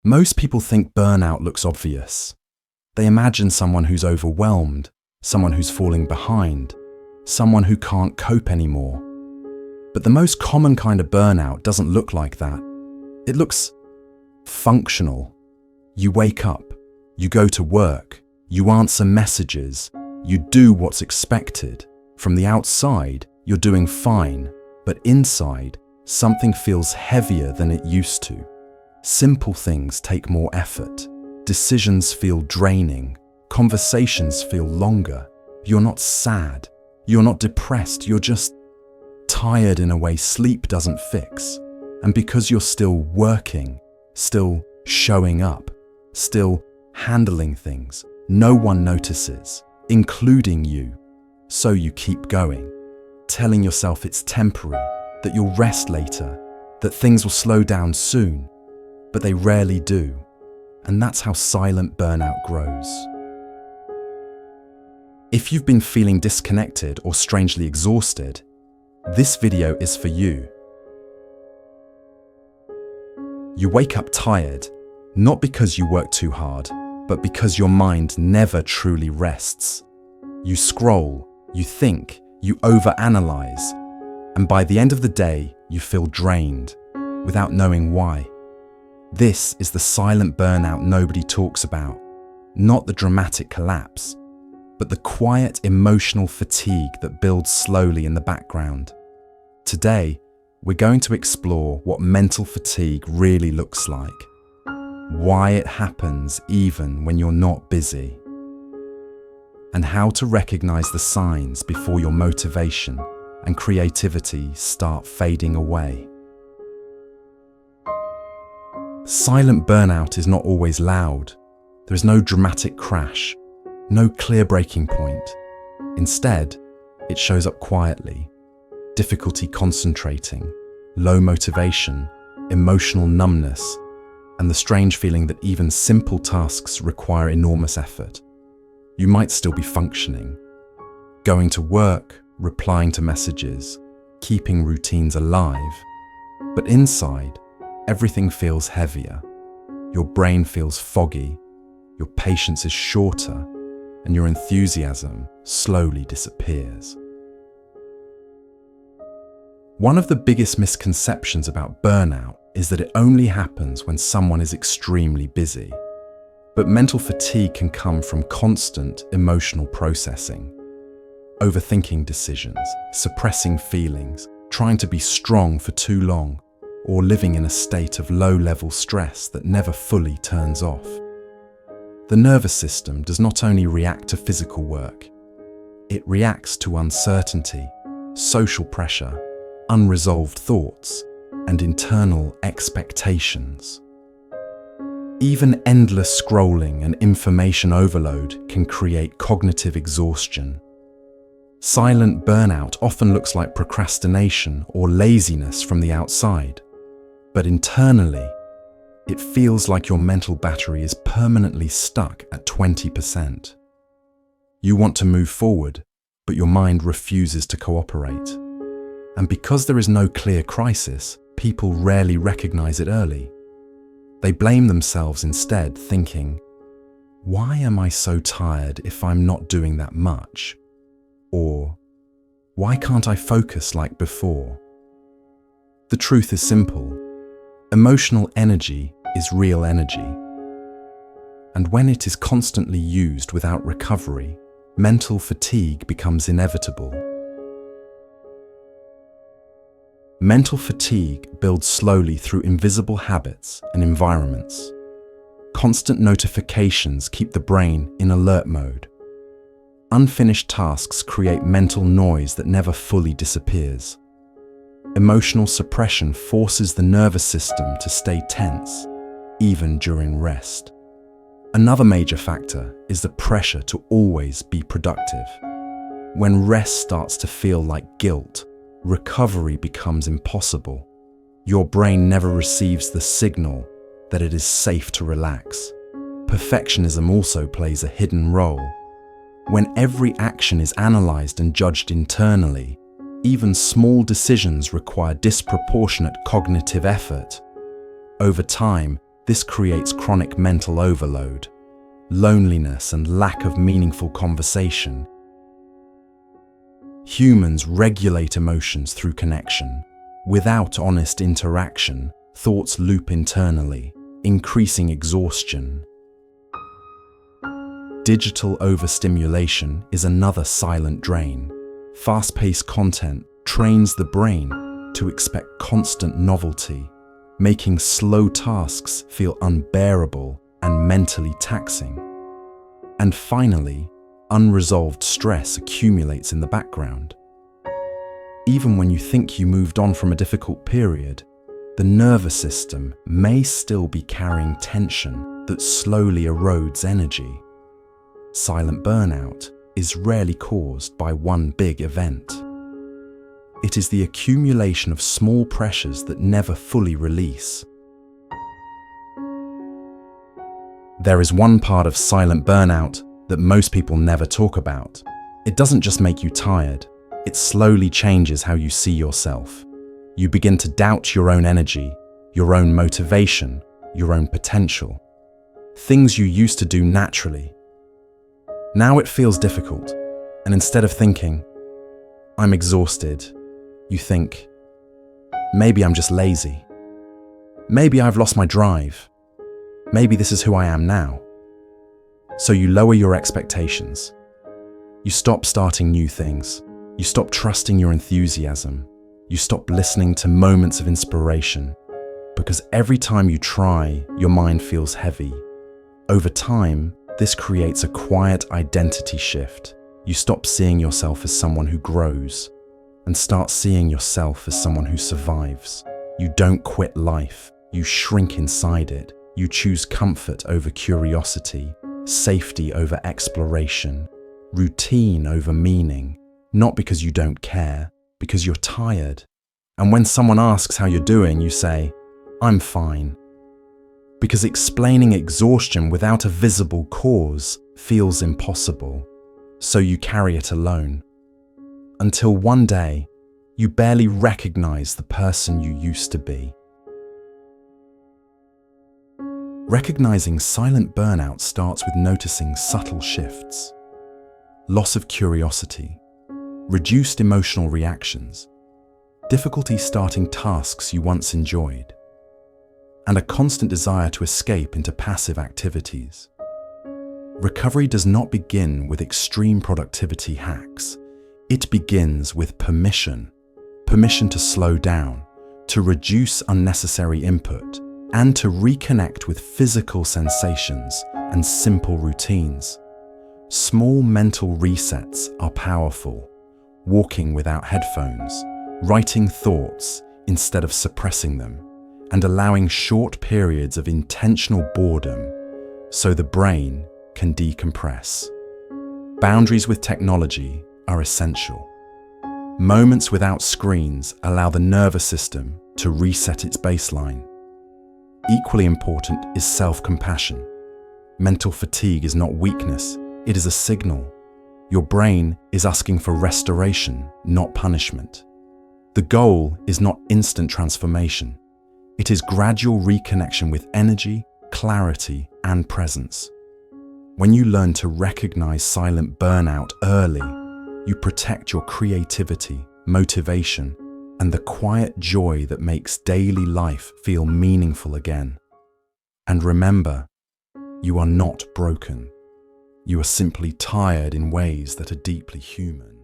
Most people think burnout looks obvious. They imagine someone who's overwhelmed, someone who's falling behind, someone who can't cope anymore. But the most common kind of burnout doesn't look like that. It looks functional. You wake up, you go to work, you answer messages, you do what's expected. From the outside, you're doing fine, but inside, something feels heavier than it used to. Simple things take more effort. Decisions feel draining. Conversations feel longer. You're not sad. You're not depressed. You're just tired in a way sleep doesn't fix. And because you're still working, still showing up, still handling things, no one notices, including you. So you keep going, telling yourself it's temporary, that you'll rest later, that things will slow down soon, but they rarely do. And that's how silent burnout grows. If you've been feeling disconnected or strangely exhausted, this video is for you. You wake up tired, not because you work too hard, but because your mind never truly rests. You scroll, you think, you overanalyze, and by the end of the day, you feel drained, without knowing why. This is the silent burnout nobody talks about, not the dramatic collapse, but the quiet emotional fatigue that builds slowly in the background. Today, we're going to explore what mental fatigue really looks like, why it happens even when you're not busy, and how to recognize the signs before your motivation and creativity start fading away. Silent burnout is not always loud. There is no dramatic crash, no clear breaking point. Instead, it shows up quietly. Difficulty concentrating, low motivation, emotional numbness, and the strange feeling that even simple tasks require enormous effort. You might still be functioning, going to work, replying to messages, keeping routines alive, but inside, everything feels heavier. Your brain feels foggy, your patience is shorter, and your enthusiasm slowly disappears. One of the biggest misconceptions about burnout is that it only happens when someone is extremely busy. But mental fatigue can come from constant emotional processing, overthinking decisions, suppressing feelings, trying to be strong for too long, or living in a state of low-level stress that never fully turns off. The nervous system does not only react to physical work, it reacts to uncertainty, social pressure, unresolved thoughts, and internal expectations. Even endless scrolling and information overload can create cognitive exhaustion. Silent burnout often looks like procrastination or laziness from the outside, but internally, it feels like your mental battery is permanently stuck at 20%. You want to move forward, but your mind refuses to cooperate. And because there is no clear crisis, people rarely recognize it early. They blame themselves instead, thinking, "Why am I so tired if I'm not doing that much?" Or, "Why can't I focus like before?" The truth is simple. Emotional energy is real energy. And when it is constantly used without recovery, mental fatigue becomes inevitable. Mental fatigue builds slowly through invisible habits and environments. Constant notifications keep the brain in alert mode. Unfinished tasks create mental noise that never fully disappears. Emotional suppression forces the nervous system to stay tense, even during rest. Another major factor is the pressure to always be productive. When rest starts to feel like guilt, recovery becomes impossible. Your brain never receives the signal that it is safe to relax. Perfectionism also plays a hidden role. When every action is analyzed and judged internally, even small decisions require disproportionate cognitive effort. Over time, This creates chronic mental overload, loneliness, and lack of meaningful conversation. Humans regulate emotions through connection. Without honest interaction, thoughts loop internally, increasing exhaustion. Digital overstimulation is another silent drain. Fast-paced content trains the brain to expect constant novelty, making slow tasks feel unbearable and mentally taxing. And finally, unresolved stress accumulates in the background. Even when you think you moved on from a difficult period, the nervous system may still be carrying tension that slowly erodes energy. Silent burnout is rarely caused by one big event. It is the accumulation of small pressures that never fully release. There is one part of silent burnout that most people never talk about. It doesn't just make you tired, it slowly changes how you see yourself. You begin to doubt your own energy, your own motivation, your own potential. Things you used to do naturally. Now it feels difficult, and instead of thinking, "I'm exhausted," you think, "Maybe I'm just lazy. Maybe I've lost my drive. Maybe this is who I am now." So you lower your expectations. You stop starting new things. You stop trusting your enthusiasm. You stop listening to moments of inspiration. Because every time you try, your mind feels heavy. Over time, this creates a quiet identity shift. You stop seeing yourself as someone who grows and start seeing yourself as someone who survives. You don't quit life. You shrink inside it. You choose comfort over curiosity, safety over exploration, routine over meaning, not because you don't care, because you're tired. And when someone asks how you're doing, you say, "I'm fine." Because explaining exhaustion without a visible cause feels impossible, so you carry it alone. Until one day, you barely recognize the person you used to be. Recognizing silent burnout starts with noticing subtle shifts. Loss of curiosity, reduced emotional reactions, difficulty starting tasks you once enjoyed, and a constant desire to escape into passive activities. Recovery does not begin with extreme productivity hacks. It begins with permission. Permission to slow down, to reduce unnecessary input, and to reconnect with physical sensations and simple routines. Small mental resets are powerful. Walking without headphones, writing thoughts instead of suppressing them, and allowing short periods of intentional boredom so the brain can decompress. Boundaries with technology are essential. Moments without screens allow the nervous system to reset its baseline. Equally important is self-compassion. Mental fatigue is not weakness, it is a signal. Your brain is asking for restoration, not punishment. The goal is not instant transformation. It is gradual reconnection with energy, clarity, and presence. When you learn to recognize silent burnout early, you protect your creativity, motivation, and the quiet joy that makes daily life feel meaningful again. And remember, you are not broken. You are simply tired in ways that are deeply human.